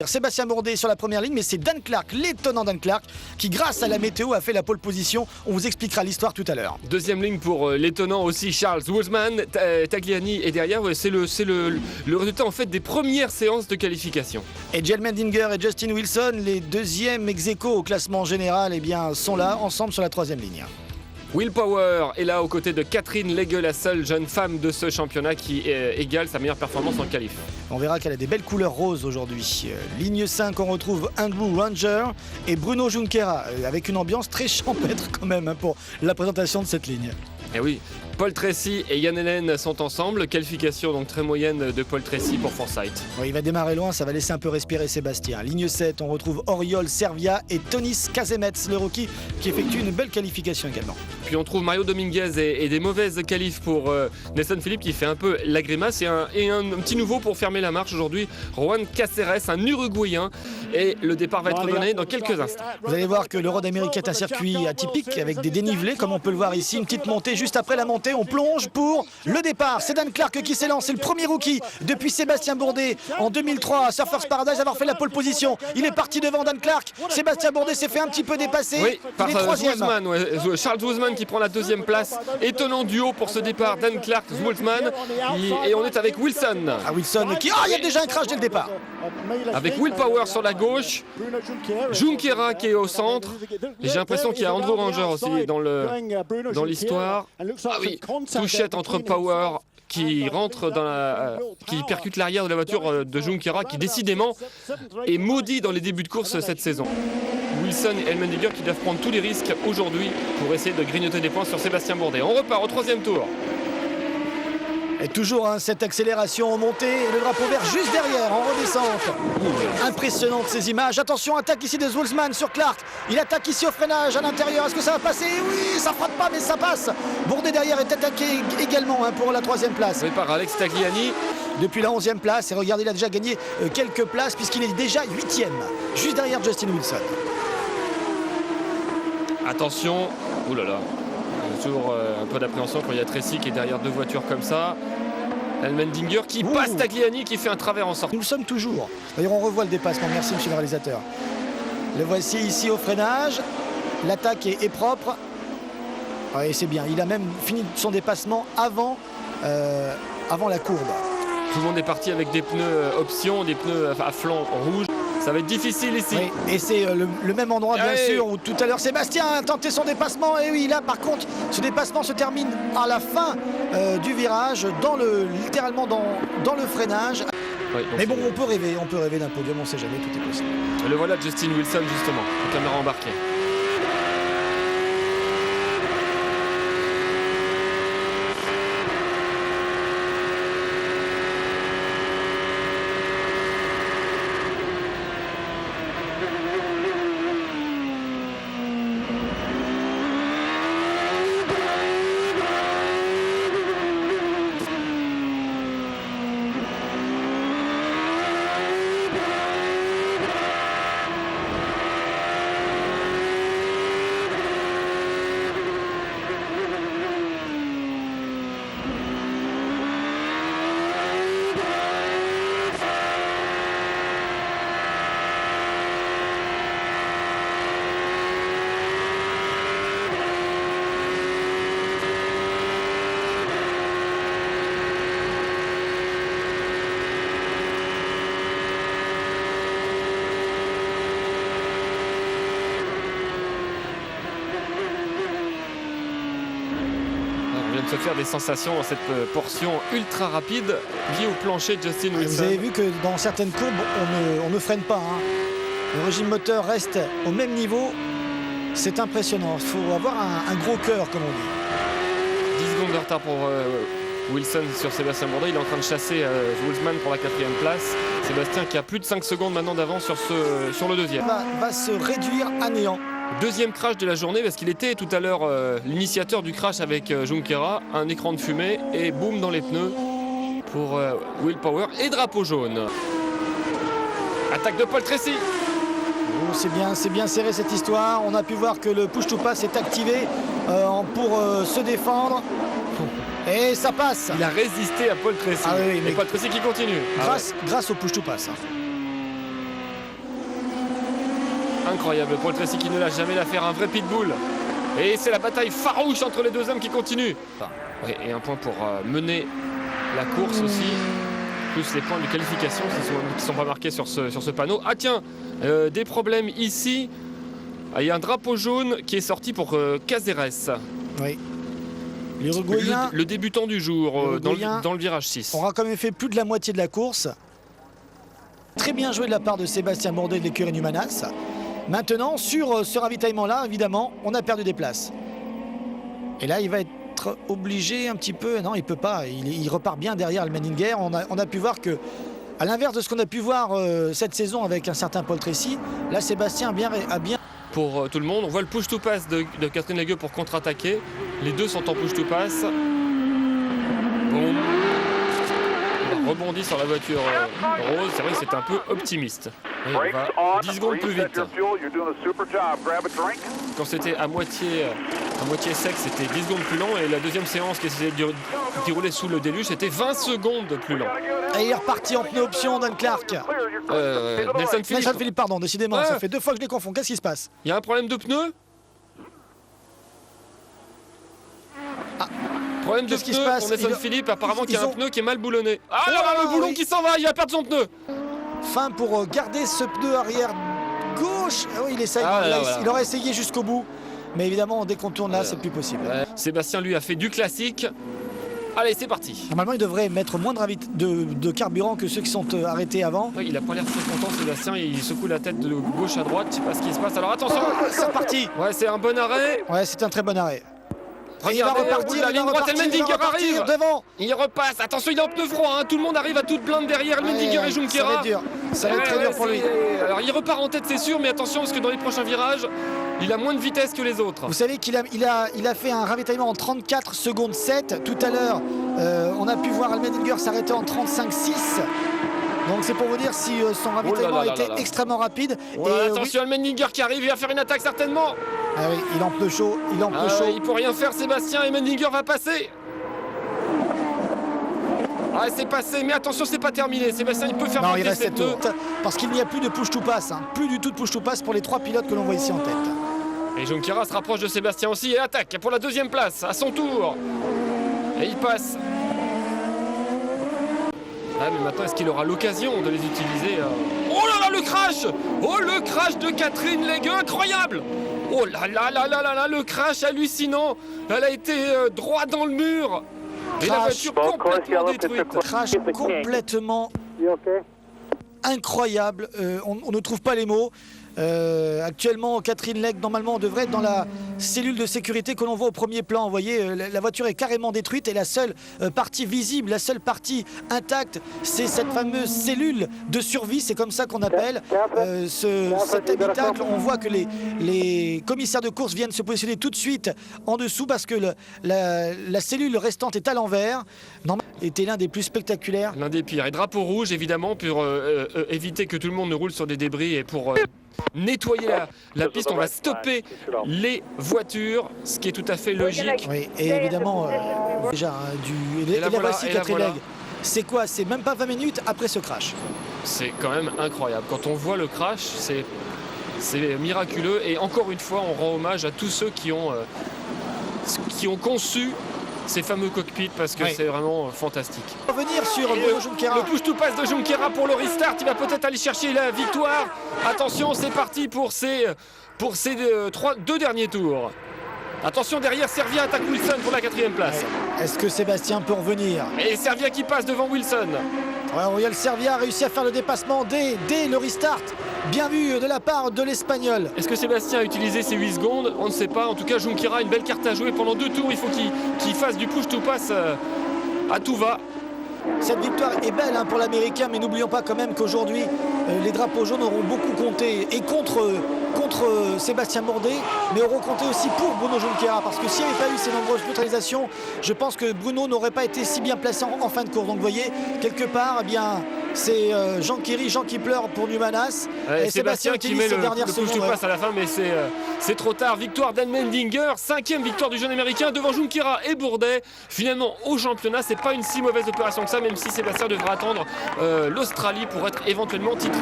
Sébastien Bourdet sur la première ligne, mais c'est Dan Clark, l'étonnant Dan Clark, qui grâce à la météo a fait la pole position. On vous expliquera l'histoire tout à l'heure. Deuxième ligne pour l'étonnant aussi Charles Wulfsman, Tagliani est derrière. Ouais, c'est le résultat en fait des premières séances de qualification. Et Jell Mendinger et Justin Wilson, les deuxièmes ex-aequo au classement général, eh bien, sont là ensemble sur la troisième ligne. Will Power est là aux côtés de Catherine Legge, la seule jeune femme de ce championnat qui égale sa meilleure performance en qualif. On verra qu'elle a des belles couleurs roses aujourd'hui. Ligne 5, on retrouve Andrew Ranger et Bruno Junqueira, avec une ambiance très champêtre quand même pour la présentation de cette ligne. Et oui, Paul Tracy et Jan Helen sont ensemble. Qualification donc très moyenne de Paul Tracy pour Forsyth. Oui, il va démarrer loin, ça va laisser un peu respirer Sébastien. Ligne 7, on retrouve Oriol Servia et Tonis Kazemets, le rookie, qui effectue une belle qualification également. Puis on trouve Mario Dominguez et des mauvaises qualifs pour Nelson Philippe qui fait un peu la grimace. Et un petit nouveau pour fermer la marche aujourd'hui, Juan Caceres, un Uruguayen. Et le départ va être donné dans quelques instants. Vous allez voir que le Road America est un circuit atypique avec des dénivelés, comme on peut le voir ici. Une petite montée juste après la montée. On plonge pour le départ. C'est Dan Clark qui s'élance. C'est le premier rookie depuis Sébastien Bourdet en 2003 à Surfers Paradise avoir fait la pole position. Il est parti devant Dan Clark. Sébastien Bourdet s'est fait un petit peu dépasser. Oui, par Wulfsman, Charles Wulfsman qui prend la deuxième place. Étonnant duo pour ce départ, Dan Clark, Wulfsman. Et on est avec Wilson. Ah, Wilson qui... il y a déjà un crash dès le départ. Avec Will Power sur la gauche, Junqueira qui est au centre. Et j'ai l'impression qu'il y a Andrew Ranger aussi dans l'histoire. Ah oui, touchette entre Power qui rentre qui percute l'arrière de la voiture de Junqueira qui décidément est maudit dans les débuts de course cette saison. Wilson et Elmendiger qui doivent prendre tous les risques aujourd'hui pour essayer de grignoter des points sur Sébastien Bourdet. On repart au troisième tour. Et toujours cette accélération en montée et le drapeau vert juste derrière en redescente. Impressionnante ces images. Attention, attaque ici de Wulfsman sur Clark. Il attaque ici au freinage à l'intérieur. Est-ce que ça va passer? Oui, ça frappe pas mais ça passe. Bourdet derrière est attaqué également pour la troisième place. Oui, par Alex Tagliani. Depuis la 11e place. Et regardez, il a déjà gagné quelques places puisqu'il est déjà 8e. Juste derrière Justin Wilson. Attention. Ouh là là. Toujours un peu d'appréhension quand il y a Tracy qui est derrière deux voitures comme ça. Elmendinger qui passe Tagliani qui fait un travers en sortie. Nous le sommes toujours. D'ailleurs, on revoit le dépassement. Merci, monsieur le réalisateur. Le voici ici au freinage. L'attaque est propre. Et c'est bien. Il a même fini son dépassement avant la courbe. Tout le monde est parti avec des pneus option, des pneus à flanc rouge. Ça va être difficile ici. Oui, et c'est le même endroit bien sûr où tout à l'heure Sébastien a tenté son dépassement. Et oui, là par contre, ce dépassement se termine à la fin du virage, littéralement dans le freinage. Oui, mais bon, on peut rêver d'un podium, on ne sait jamais, tout est possible. Le voilà Justin Wilson justement, la caméra embarquée. Se faire des sensations dans cette portion ultra rapide liée au plancher de Justin Wilson. Vous avez vu que dans certaines courbes, on ne freine pas. Le régime moteur reste au même niveau. C'est impressionnant. Il faut avoir un gros cœur, comme on dit. 10 secondes de retard pour Wilson sur Sébastien Bourdet. Il est en train de chasser Wulfsman pour la 4e place. Sébastien qui a plus de 5 secondes maintenant d'avance sur le deuxième. Va se réduire à néant. Deuxième crash de la journée parce qu'il était tout à l'heure l'initiateur du crash avec Junqueira, un écran de fumée et boum dans les pneus pour Will Power et drapeau jaune. Attaque de Paul Tracy. Oh, c'est bien serré cette histoire. On a pu voir que le push to pass est activé pour se défendre. Et ça passe. Il a résisté à Paul Tracy. Ah oui, mais et Paul Tracy qui continue. Grâce au push to pass. incroyable. Paul Tracy qui ne lâche jamais l'affaire, un vrai pitbull. Et c'est la bataille farouche entre les deux hommes qui continue. Ouais, et un point pour mener la course aussi. Plus les points de qualification qui ne sont pas marqués sur ce panneau. Ah tiens, des problèmes ici. Il y a un drapeau jaune qui est sorti pour Caceres. Oui. L'Uruguayen, le débutant du jour dans le virage 6. On aura quand même fait plus de la moitié de la course. Très bien joué de la part de Sébastien Bourdet de l'écurie Numanas. Maintenant, sur ce ravitaillement-là, évidemment, on a perdu des places. Et là, il va être obligé un petit peu... Non, il ne peut pas. Il repart bien derrière le Menninger. On a pu voir que, à l'inverse de ce qu'on a pu voir cette saison avec un certain Paul Tracy, là, Sébastien a bien... Pour tout le monde, on voit le push-to-pass de Catherine Legueux pour contre-attaquer. Les deux sont en push-to-pass. Bon. On rebondit sur la voiture rose. C'est vrai que c'est un peu optimiste. Et on va 10 secondes plus vite. Quand c'était à moitié sec, c'était 10 secondes plus lent. Et la deuxième séance qui s'est déroulée sous le déluge, c'était 20 secondes plus lent. Et il est reparti en pneu option, Dan Clark. Nelson Philippe, pardon, décidément, ça fait 2 fois que je les confonds. Qu'est-ce qui se passe? Il y a un problème de pneu? Problème de pneu pour Nelson Philippe, apparemment qu'il y a un pneu qui est mal boulonné. Ah là là, le boulon qui s'en va, il va perdre son pneu. Fin pour garder ce pneu arrière gauche. Ah oui, il aurait essayé jusqu'au bout. Mais évidemment, dès qu'on tourne là, c'est plus possible. Sébastien, lui, a fait du classique. Allez, c'est parti. Normalement, il devrait mettre moins de carburant que ceux qui sont arrêtés avant. Ouais, il a pas l'air très content, Sébastien. Il secoue la tête de gauche à droite. Je sais pas ce qui se passe. Alors attention. C'est reparti. Ouais, c'est un bon arrêt. Ouais, c'est un très bon arrêt. Il va repartir, la ligne droite, et le Mendinger arrive devant. Il repasse, attention, il est en pneu froid, hein. Tout le monde arrive à toute blinde derrière, le Mendinger et Junqueira. Ça va être dur, ça va être très dur pour lui. Alors il repart en tête, c'est sûr, mais attention parce que dans les prochains virages, il a moins de vitesse que les autres. Vous savez qu'il a fait un ravitaillement en 34 secondes 7. Tout à l'heure, on a pu voir Mendinger s'arrêter en 35,6. Donc c'est pour vous dire si son ravitaillement était extrêmement rapide. Attention, le Mendinger qui arrive, il va faire une attaque certainement. Ah oui, il est en pneu chaud, il peut rien faire Sébastien et Mendinger va passer. Ah, c'est passé, mais attention, c'est pas terminé. Sébastien, il peut faire monter ses pneus. Parce qu'il n'y a plus de push-to-pass, hein. Plus du tout de push-to-pass pour les 3 pilotes que l'on voit ici en tête. Et Junqueira se rapproche de Sébastien aussi et attaque pour la deuxième place, à son tour. Et il passe. Ah, mais maintenant, est-ce qu'il aura l'occasion de les utiliser Oh là là, le crash! Oh, le crash de Catherine Legueux, incroyable! Oh là là là là là là, le crash hallucinant! Elle a été droit dans le mur! Et la voiture complètement détruite! Crash complètement incroyable, on ne trouve pas les mots. Actuellement, Catherine Legge, normalement, devrait être dans la cellule de sécurité que l'on voit au premier plan. Vous voyez, la voiture est carrément détruite et la seule partie visible, la seule partie intacte, c'est cette fameuse cellule de survie. C'est comme ça qu'on appelle cet habitacle. On voit que les commissaires de course viennent se positionner tout de suite en dessous parce que la cellule restante est à l'envers. Était l'un des plus spectaculaires. L'un des pires. Et drapeau rouge, évidemment, pour éviter que tout le monde ne roule sur des débris et pour nettoyer la piste, on va stopper les voitures, ce qui est tout à fait logique. Oui, et évidemment, déjà, la voici Catherine Legge. C'est quoi? C'est même pas 20 minutes après ce crash. C'est quand même incroyable. Quand on voit le crash, c'est miraculeux. Et encore une fois, on rend hommage à tous ceux qui ont conçu ces fameux cockpits parce que c'est vraiment fantastique. Revenir sur le push-to-pass de Junqueira pour le restart, il va peut-être aller chercher la victoire. Attention, c'est parti pour ces deux derniers tours. Attention, derrière, Servia attaque Wilson pour la 4e place. Est-ce que Sébastien peut revenir? Et Servia qui passe devant Wilson. Auriel Servia a réussi à faire le dépassement dès le restart. Bien vu de la part de l'Espagnol. Est-ce que Sébastien a utilisé ses 8 secondes? On ne sait pas. En tout cas, Junqueira a une belle carte à jouer pendant 2 tours. Il faut qu'il fasse du push-to-pass à tout va. Cette victoire est belle pour l'Américain, mais n'oublions pas quand même qu'aujourd'hui, les drapeaux jaunes auront beaucoup compté et contre Sébastien Bourdet, mais auront compté aussi pour Bruno Junqueira, parce que s'il n'y avait pas eu ces nombreuses neutralisations, je pense que Bruno n'aurait pas été si bien placé en fin de course. Donc vous voyez, quelque part, eh bien, c'est Jean qui pleure pour Numanas. Et Sébastien qui met le push-to-pass à la fin, mais c'est trop tard. Victoire d'Anne Mendinger, 5e victoire du jeune Américain devant Junqueira et Bourdet. Finalement, au championnat, c'est pas une si mauvaise opération que ça, même si Sébastien devra attendre l'Australie pour être éventuellement titré.